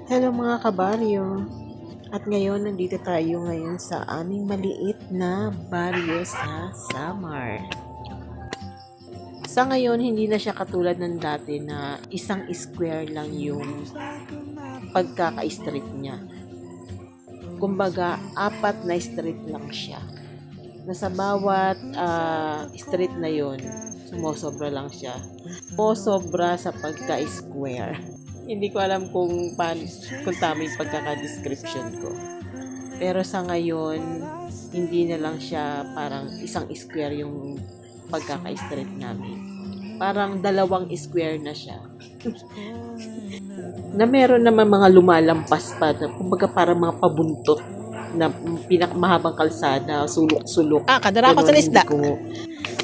Hello mga kabaryo. At ngayon, nandito tayo ngayon sa aming maliit na baryo sa Samar. Sa ngayon, hindi na siya katulad ng dati na isang square lang yung pagkaka-street niya. Kumbaga, 4 na street lang siya. Na sa bawat street na yon, sumosobra lang siya. O sobra sa pagka-square. Hindi ko alam kung tama yung pagkaka-description ko. Pero sa ngayon, hindi na lang siya parang isang square yung pagkaka-street namin. Parang 2 square na siya. Na meron naman mga lumalampas pa, kumbaga parang mga pabuntot na pinakamahabang kalsada, sulok-sulok. Kadara ko sa isda.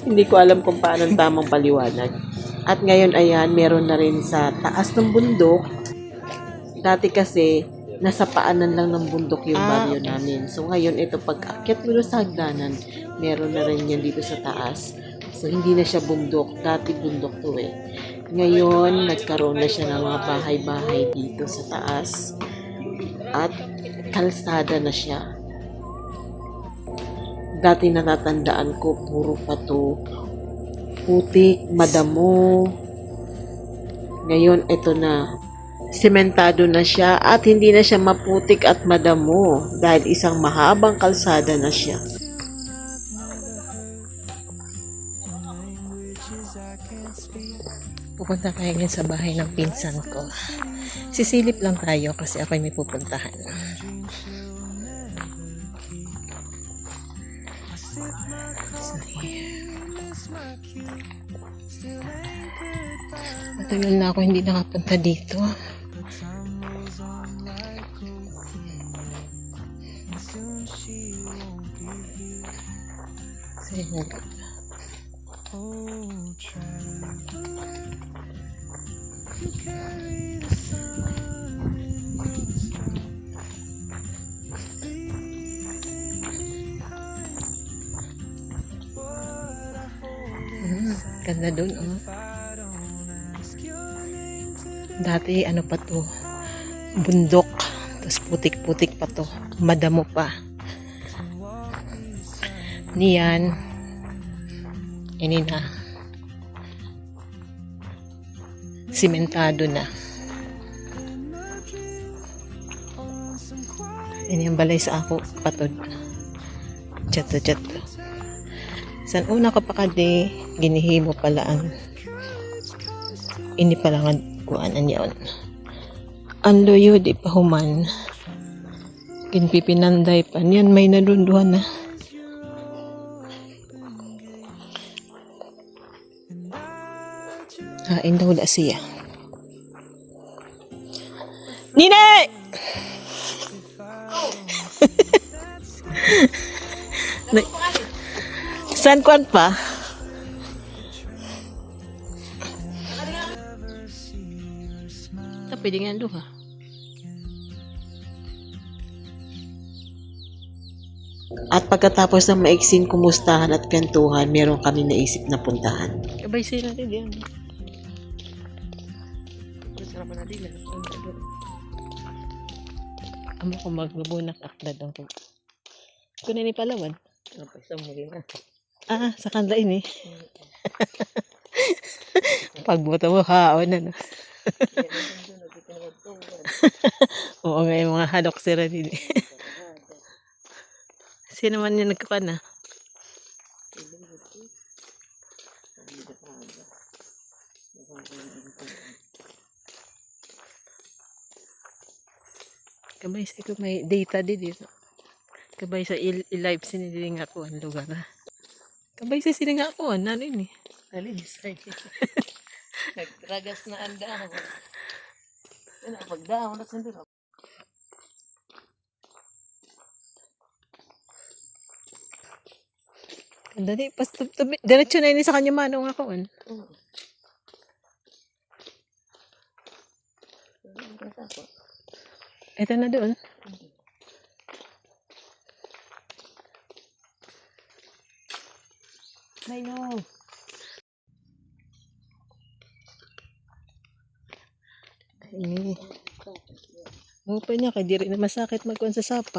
Hindi ko alam kung paano ang tamang paliwanag. At ngayon, ayan, meron na rin sa taas ng bundok. Dati kasi, nasa paanan lang ng bundok yung baryo namin. So, ngayon, ito, pag akyat mo sa hagdanan, meron na rin yan dito sa taas. So, hindi na siya bundok. Dati bundok to eh. Ngayon, nagkaroon na siya ng mga bahay-bahay dito sa taas. At kalsada na siya. Dati natatandaan ko, puro pato, putik, madamo. Ngayon, ito na. Sementado na siya at hindi na siya maputik at madamo dahil isang mahabang kalsada na siya. Pupunta tayo ngayon sa bahay ng pinsan ko. Sisilip lang tayo kasi ako'y may pupuntahan. Matagal na ako hindi nakapunta dito. Ganda dun, oh. Dati, ano pa to? Bundok. Tapos putik-putik pa to. Madamo pa. Niyan. Ini na. Simentado na. Ini ang balay sa ako. Patod. Chato-chato. San una ka pa kade, ginihimo pala ang ini pala nga kuanan yaon. Ang loyo di pa human. Ginpipinanday pa. Yan may nadunduhan na. Hain daw da siya. Nine! San kuan pa? Tapi dengan duha. At pagkatapos ng maiksing kumustahan at kwentuhan, meron kami naisip na puntahan. Kabay sila natin yan. Sarap na din. Amo ko maglubunak akda daw ko. Kunin ni Palawan. Sa kanila ini. Pagbuta mo, haon na, no? Oo nga, yung mga hadok sila din. Sino man yung nagkakan na? Kabay sa ko may data din dito. Kabay sa i-live sinili nga ako ang lugar na. Kabay sa sila nga ako, ano yun eh. Nalinisay. Nagtragas na anda ako. Yan ang pagdahon na sandira. Ganda di, diretso na yun sa kanya manong ako. Ito na doon. May no. Ini Open niya, kaya di rin na masakit magkuhan sa sapa.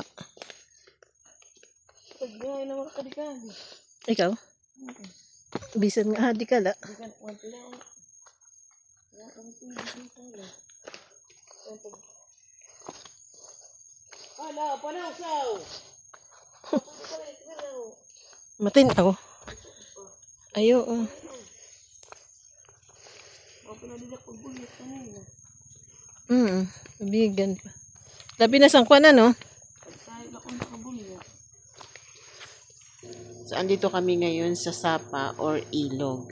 Pag naman kadikali. Ikaw? Bisan nga hadi ka la. Ala, panawsaw! Matinaw. Ayo. Oh. Bigan pa. Labi na sangkwan na, no? So, andito kami ngayon sa Sapa or Ilog.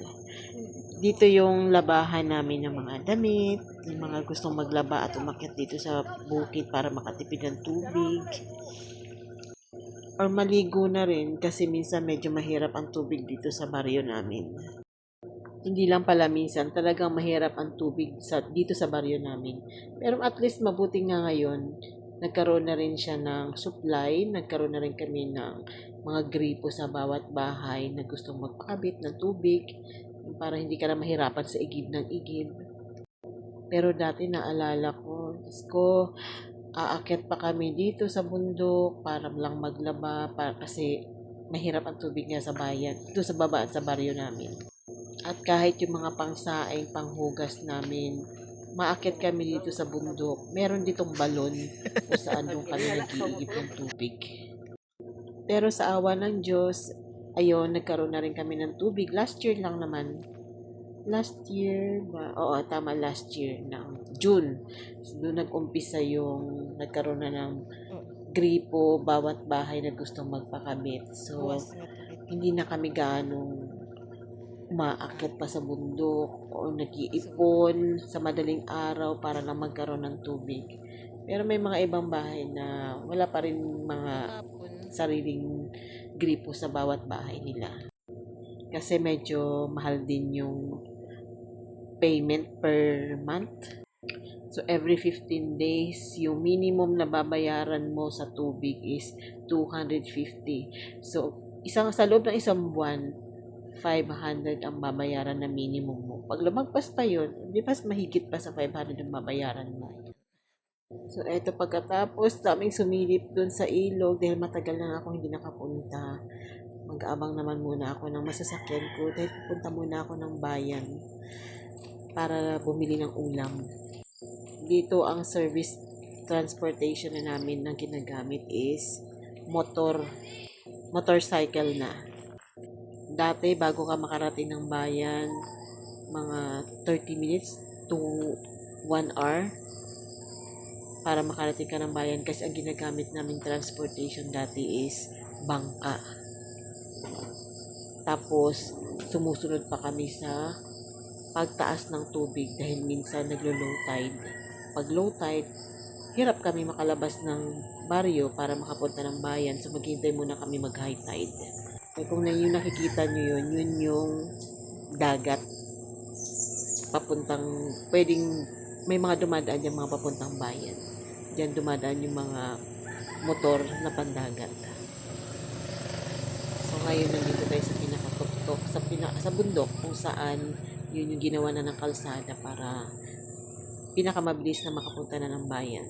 Dito yung labahan namin ng mga damit, yung mga gustong maglaba at umakyat dito sa bukid para makatipid ng tubig. Or maligo na rin kasi minsan medyo mahirap ang tubig dito sa baryo namin. Hindi lang pala minsan, talagang mahirap ang tubig dito sa baryo namin. Pero at least mabuti nga ngayon, nagkaroon na rin siya ng supply, nagkaroon na rin kami ng mga gripo sa bawat bahay na gustong magpakabit ng tubig para hindi ka na mahirapan sa igib ng igib. Pero dati naalala ko, aakyat pa kami dito sa bundok para lang maglaba kasi mahirap ang tubig nga sa bayan, dito sa baba at sa baryo namin. At kahit yung mga pangsaing, panghugas namin, maakyat kami dito sa bundok. Meron ditong balon kung saan doon kami nag-iigib ng tubig. Pero sa awa ng Diyos, ayun, nagkaroon na rin kami ng tubig. Last year lang naman. Last year ba? Oo, tama, last year ng June. So, doon nag-umpisa yung nagkaroon na ng gripo, bawat bahay na gustong magpakabit. So, hindi na kami ganong umaakyat pa sa bundok o nag-iipon sa madaling araw para lang magkaroon ng tubig. Pero may mga ibang bahay na wala pa rin mga sariling gripo sa bawat bahay nila. Kasi medyo mahal din yung payment per month. So, every 15 days, yung minimum na babayaran mo sa tubig is 250. So, sa loob ng isang buwan, 500 ang babayaran na minimum mo. Pag lumagpas pa yun, di ba mahigit pa sa 500 ang babayaran mo. So, eto pagkatapos, daming sumilip dun sa ilog dahil matagal na ako hindi nakapunta. Mag-aabang naman muna ako ng masasakyan ko dahil pupunta muna ako ng bayan para bumili ng ulam. Dito ang service transportation na namin na ginagamit is motorcycle na. Dati, bago ka makarating ng bayan, mga 30 minutes to 1 hour para makarating ka ng bayan kasi ang ginagamit namin transportation dati is bangka. Tapos, sumusunod pa kami sa pagtaas ng tubig dahil minsan naglo-low tide. Pag low tide, hirap kami makalabas ng baryo para makapunta ng bayan so maghintay muna kami mag-high tide. Kung yung nakikita nyo yun yung dagat. May mga dumadaan yung mga papuntang bayan. Diyan dumadaan yung mga motor na pandagat. So ngayon nandito tayo sa pinakatuktok, sa bundok kung saan yun yung ginawa na ng kalsada para pinakamabilis na makapunta na ng bayan.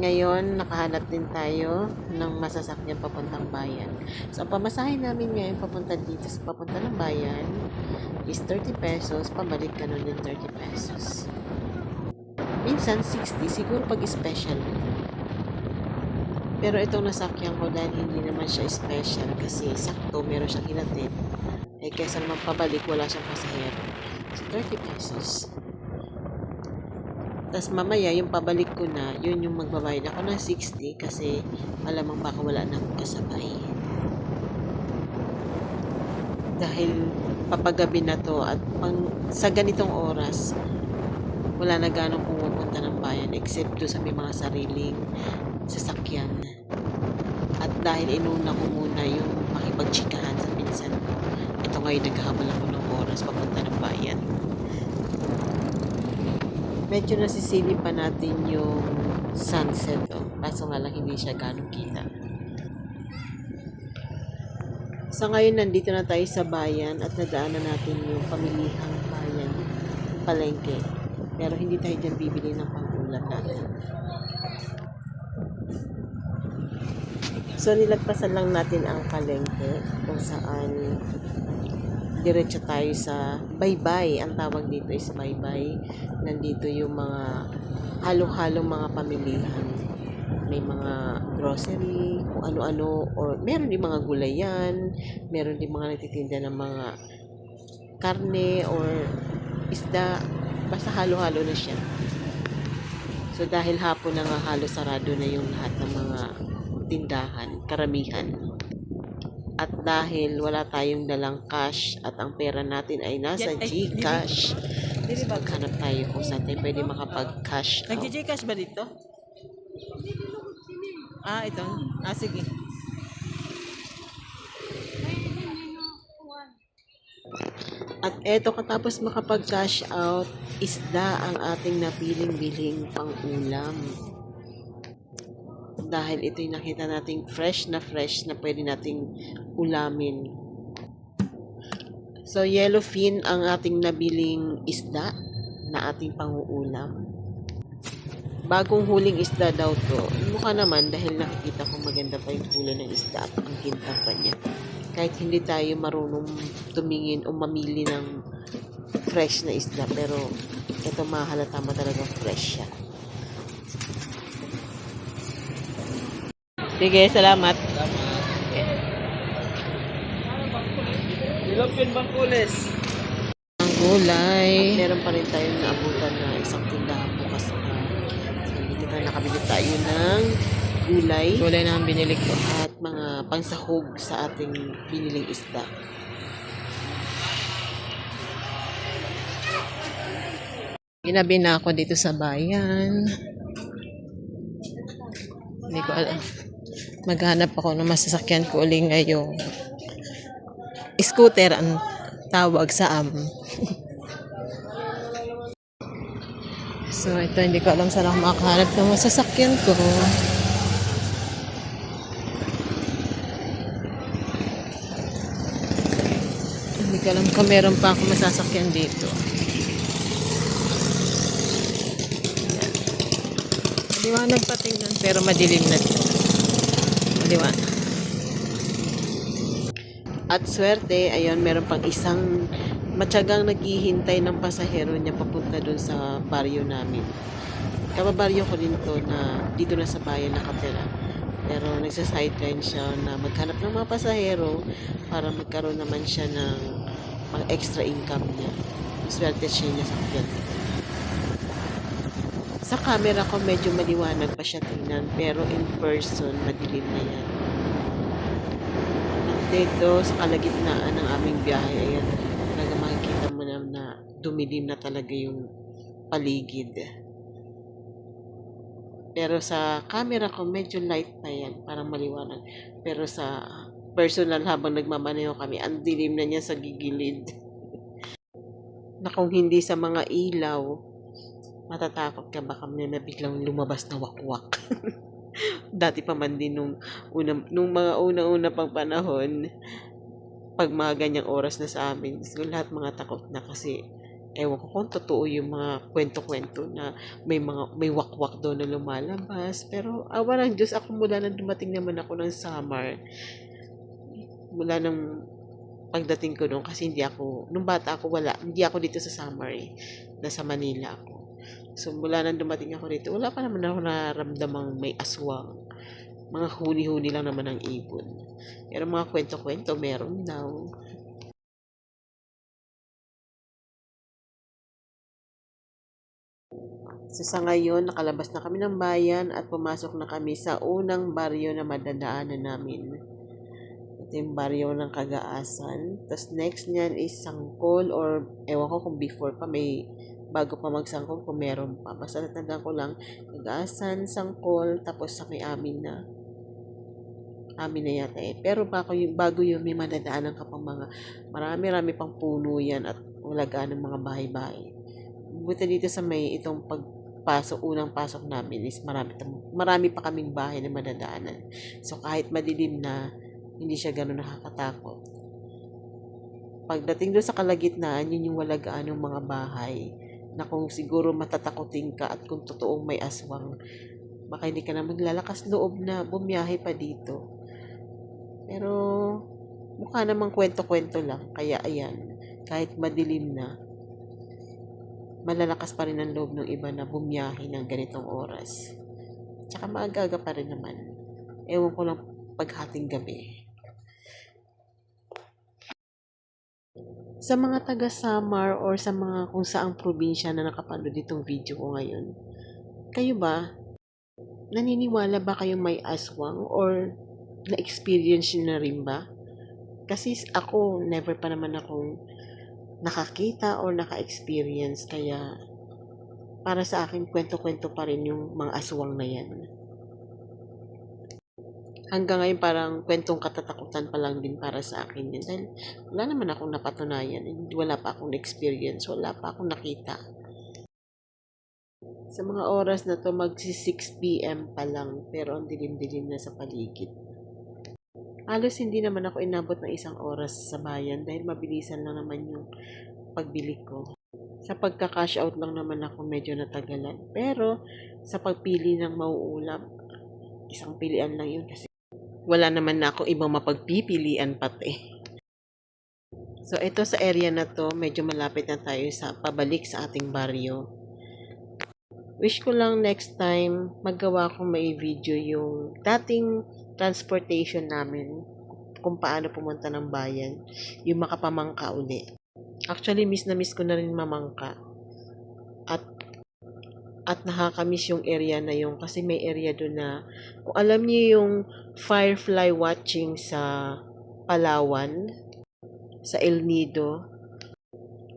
Ngayon, nakahanap din tayo ng masasakyan papuntang bayan. So, ang pamasahe namin ngayon papunta ng bayan is 30 pesos. Pabalik ka nun din 30 pesos. Minsan, 60. Siguro pag special. Pero itong nasakyan ko dahil hindi naman siya special kasi sakto, meron siyang hinatid. Kaysa naman pabalik, wala siyang pasahero. So, 30 pesos. Tapos mamaya, yung pabalik ko na, yun yung magbabayad ako ng 60 kasi malamang baka wala na akong kasabay. Dahil papagabi na to at sa ganitong oras, wala na ganong pumupunta ng bayan except doon sa may mga sariling sasakyan. At dahil inuna ko muna yung makipagtsikahan sa pinsan ko, ito ngayon naghahabol ako ng oras papunta ng bayan. Medyo nasisilip pa natin yung sunset, kaso nga lang hindi siya ganong kita. Sa ngayon, nandito na tayo sa bayan at nadaanan natin yung pamilihang bayan, palengke. Pero hindi tayo dyan bibili ng pang-ulam natin. So, nilagpasan lang natin ang palengke kung saan diretso tayo sa baybay. Ang tawag dito is baybay. Nandito yung mga halo-halong mga pamilihan. May mga grocery, kung ano-ano, or meron din mga gulayan, meron din mga nagtitinda ng mga karne or isda, basta halo-halo na siya. So dahil hapon na nga halos sarado na yung lahat ng mga tindahan, karamihan. At dahil wala tayong dalang cash at ang pera natin ay nasa GCash, so maghanap tayo kung saan tayo pwede makapag-cash out. Nag-GCash ba dito? Ito. Sige. At eto, katapos makapag-cash out, isda ang ating napiling bilhin pang ulam. Dahil ito'y nakita nating fresh na pwede nating ulamin. So, yellowfin ang ating nabiling isda na ating panguulam. Bagong huling isda daw to. Mukha naman dahil nakikita ko maganda pa yung kulay ng isda at ang kintab pa niya. Kahit hindi tayo marunong tumingin o mamili ng fresh na isda, pero ito mahalata mo talagang fresh siya. Sige, salamat. Ilopin Bangkules. Ang gulay. At meron pa rin tayong naabutan na isang tindahan bukas pa. So, dito tayo nakabili tayo ng gulay. Gulay na ang binili ko. At mga pangsahog sa ating biniling isda. Ginabi na ako dito sa bayan. Hindi ko alam. Maghanap ako ng masasakyan ko uling ngayong scooter ang tawag sa So, ito, hindi ko alam saan ako makahanap ng masasakyan ko. Hindi ko alam kung meron pa ako masasakyan dito. Maliwanag pa tingnan, pero madilim na dito. Maliwanag. At swerte, ayun, meron pang isang matyagang naghihintay ng pasahero niya papunta dun sa baryo namin. Kababaryo ko din to na dito na sa bayan nakatira. Pero nagsa-sideline siya na maghanap ng mga pasahero para magkaroon naman siya ng mga extra income niya. Swerte siya niya sa kliyente. Sa camera ko medyo maliwanag pa siya tingnan, pero in person madilim na yan. Dito sa kalagitnaan ng aming biyahe, ayan, talaga makikita mo na dumilim na talaga yung paligid. Pero sa camera ko, medyo light pa yan, parang maliwanag. Pero sa personal, habang nagmamaneho kami, ang dilim na niya sa gigilid. Na kung hindi sa mga ilaw, matatakot ka baka may biglang lumabas na wakwak. Dati pa man din nung mga una-una pang panahon, pag mga ganyang oras na sa amin, so lahat mga takot na kasi ewan ko kung totoo yung mga kwento-kwento na may wakwak doon na lumalabas. Pero awa ng Diyos, ako mula nang dumating naman ako ng summer, mula nang pagdating ko doon, kasi nung bata ako hindi ako dito sa summer nasa Manila ako. So, mula nang dumating ako dito, wala pa naman ako nararamdamang may aswang. Mga huni-huni lang naman ang ibon. Pero mga kwento-kwento, meron daw. So, sa ngayon, nakalabas na kami ng bayan at pumasok na kami sa unang baryo na madadaanan namin. Ito yung baryo ng Cagaasan. Tapos next niyan is Sangkol, or ewan ko kung before pa may bago pa magsangkol kung meron pa. Basta natandaan ko lang, Nagasan, Sangkol, tapos sa may amin na yata eh. Pero bago yun, may madadaanan ka pang marami-rami pang puno yan at walagaan ng mga bahay-bahay. Buti dito sa may itong unang pasok namin is marami pa kaming bahay na madadaanan. So kahit madilim na, hindi siya gano'n nakakatakot. Pagdating doon sa kalagitnaan, yun yung walagaan ng mga bahay na kung siguro matatakotin ka at kung totoong may aswang, baka hindi ka na maglalakas loob na bumiyahe pa dito. Pero mukha namang kwento-kwento lang. Kaya ayan, kahit madilim na, malalakas pa rin ang loob ng iba na bumiyahe ng ganitong oras. Tsaka maaga pa rin naman. Ewan ko lang paghating gabi. Sa mga taga Samar or sa mga kung saang probinsya na nakapanood itong video ko ngayon, kayo ba, naniniwala ba kayong may aswang or na-experience nyo na rin ba? Kasi ako, never pa naman akong nakakita or naka-experience, kaya para sa akin, kwento-kwento pa rin yung mga aswang na yan. Hanggang ngayon parang kwentong katatakutan pa lang din para sa akin yun. Dahil wala naman akong napatunayan, wala pa akong experience, wala pa akong nakita. Sa mga oras na to, magsi 6 p.m. pa lang, pero ang dilim-dilim na sa paligid. Halos hindi naman ako inabot ng 1 oras sa bayan dahil mabilisan lang naman yung pagbili ko. Sa pagka-cash out lang naman ako medyo natagalan. Pero sa pagpili ng mauulam, isang pilian lang yun kasi wala naman na akong ibang mapagpipilian pati. So ito sa area na to, medyo malapit na tayo sa pabalik sa ating baryo. Wish ko lang next time magawa ko may video yung dating transportation namin kung paano pumunta ng bayan, yung makapamangka uli. Actually, miss na miss ko na rin mamangka. At nakakamiss yung area na yun kasi may area doon na kung alam niyo yung firefly watching sa Palawan, sa El Nido,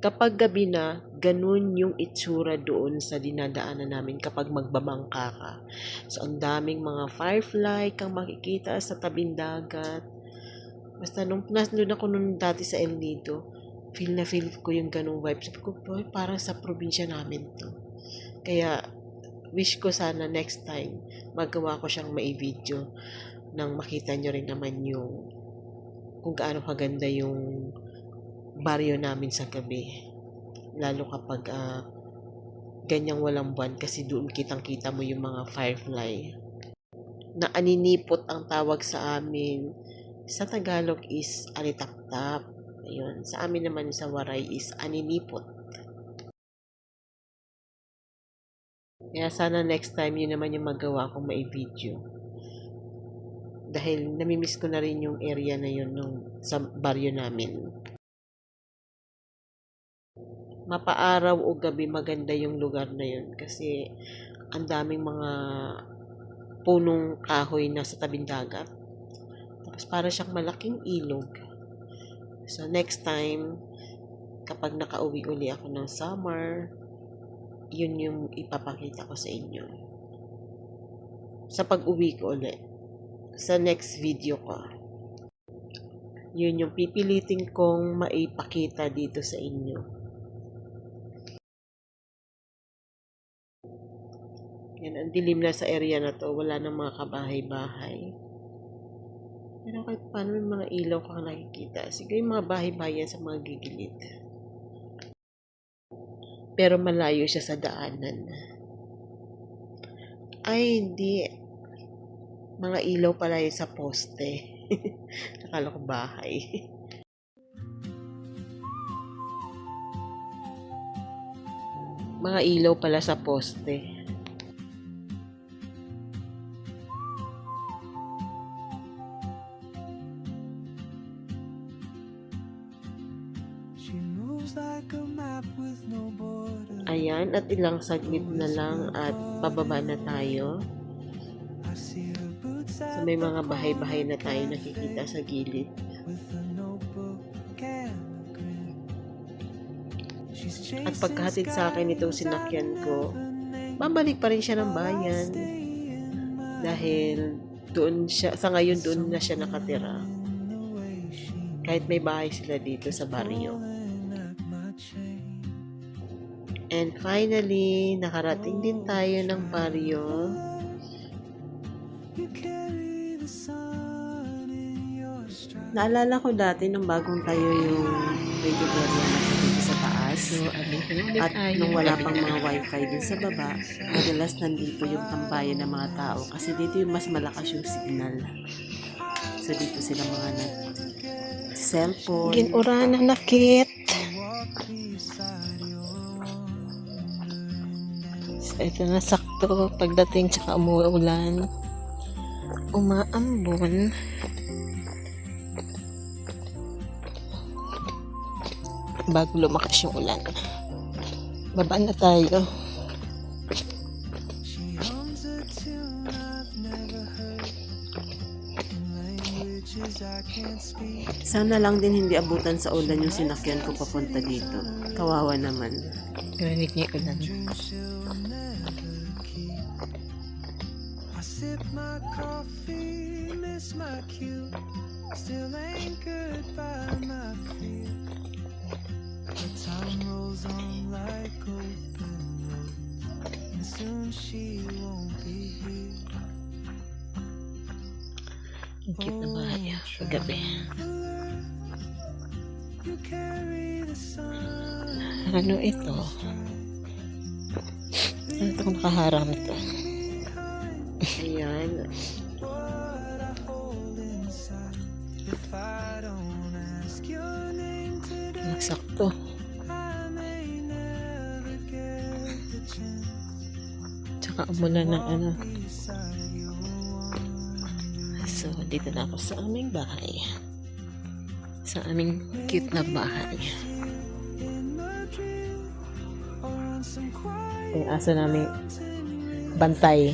kapag gabi na, ganun yung itsura doon sa dinadaanan namin kapag magbabangka ka. So, ang daming mga firefly kang makikita sa tabing dagat. Basta nung nandun ako nung dati sa El Nido, feel na feel ko yung ganung vibe. Sabi ko, boy, parang sa probinsya namin to. Kaya, wish ko sana next time, magawa ko siyang mai-video nang makita nyo rin naman yung kung gaano kaganda yung baryo namin sa gabi. Lalo kapag ganyang walang buwan kasi doon kitang-kita mo yung mga firefly. Na aninipot ang tawag sa amin. Sa Tagalog is alitap-tap. Ayun. Sa amin naman sa Waray is aninipot. Kaya sana next time yun naman yung magawa kong mai-video. Dahil namimiss ko na rin yung area na yun sa baryo namin. Mapaaraw o gabi maganda yung lugar na yun kasi ang daming mga punong kahoy na sa tabing dagat. Tapos para siyang malaking ilog. So next time, kapag nakauwi uli ako ng summer, yun yung ipapakita ko sa inyo. Sa pag-uwi ko ulit. Sa next video ko. Yun yung pipilitin kong maipakita dito sa inyo. Yan, ang dilim na sa area na to. Wala nang mga kabahay-bahay. Pero kahit paano may mga ilaw kang nakikita. Siguro yung mga bahay-bayan sa mga gigilid. Pero malayo siya sa daanan. Ay, hindi. Mga ilaw pala yun sa poste. Nakala ko bahay. Mga ilaw pala sa poste. Ayan, at ilang saglit na lang at pababa na tayo. So, may mga bahay-bahay na tayo nakikita sa gilid. At pagkahatid sa akin itong sinakyan ko, babalik pa rin siya ng bayan. Dahil doon siya, sa ngayon doon na siya nakatira. Kahit may bahay sila dito sa baryo. And finally, nakarating din tayo ng baryo. Naalala ko dati nung bagong tayo yung radio baryo na dito sa taas. So, At nung wala pang mga wifi din sa baba, madalas nandito yung tambayan ng mga tao kasi dito yung mas malakas yung signal. So dito sila mga cellphone. Ginura na nakit. So, ito na sakto pagdating tsaka umuulan. Umaambon. Bago lumakas yung ulan. Baba na tayo. Sana lang din hindi abutan sa ulan yung sinakyan ko papunta dito. Kawawa naman. Narinig niya yung ulan. Sip my coffee, miss my cue. Still anchored by my fear. The time rolls on like open roads, and soon she won't be here. Ang cute na bahay. Paggabi. You carry the sun. Ano ito? Ano ito kung nakaharang ito? Ayan. What I hold inside. If I don't ask your name today, Magsakto. I may never get the chance. Tsaka umulan ng ano. Beside you, So, dito na ako sa aming bahay. Sa aming cute na bahay. in my dream, or on some quiet Yung aso namin bantay.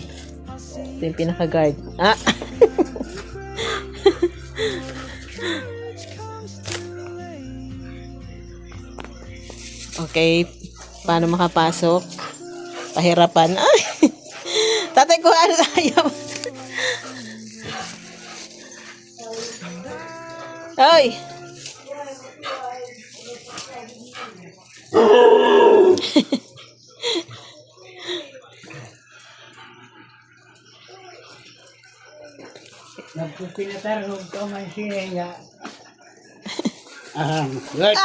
Ito yung pinaka-guard. Ah! Okay. Paano makapasok? Pahirapan. Ay! Tatay ko, ano tayo? Ay! Nagpupinatarog ka man siya. Good.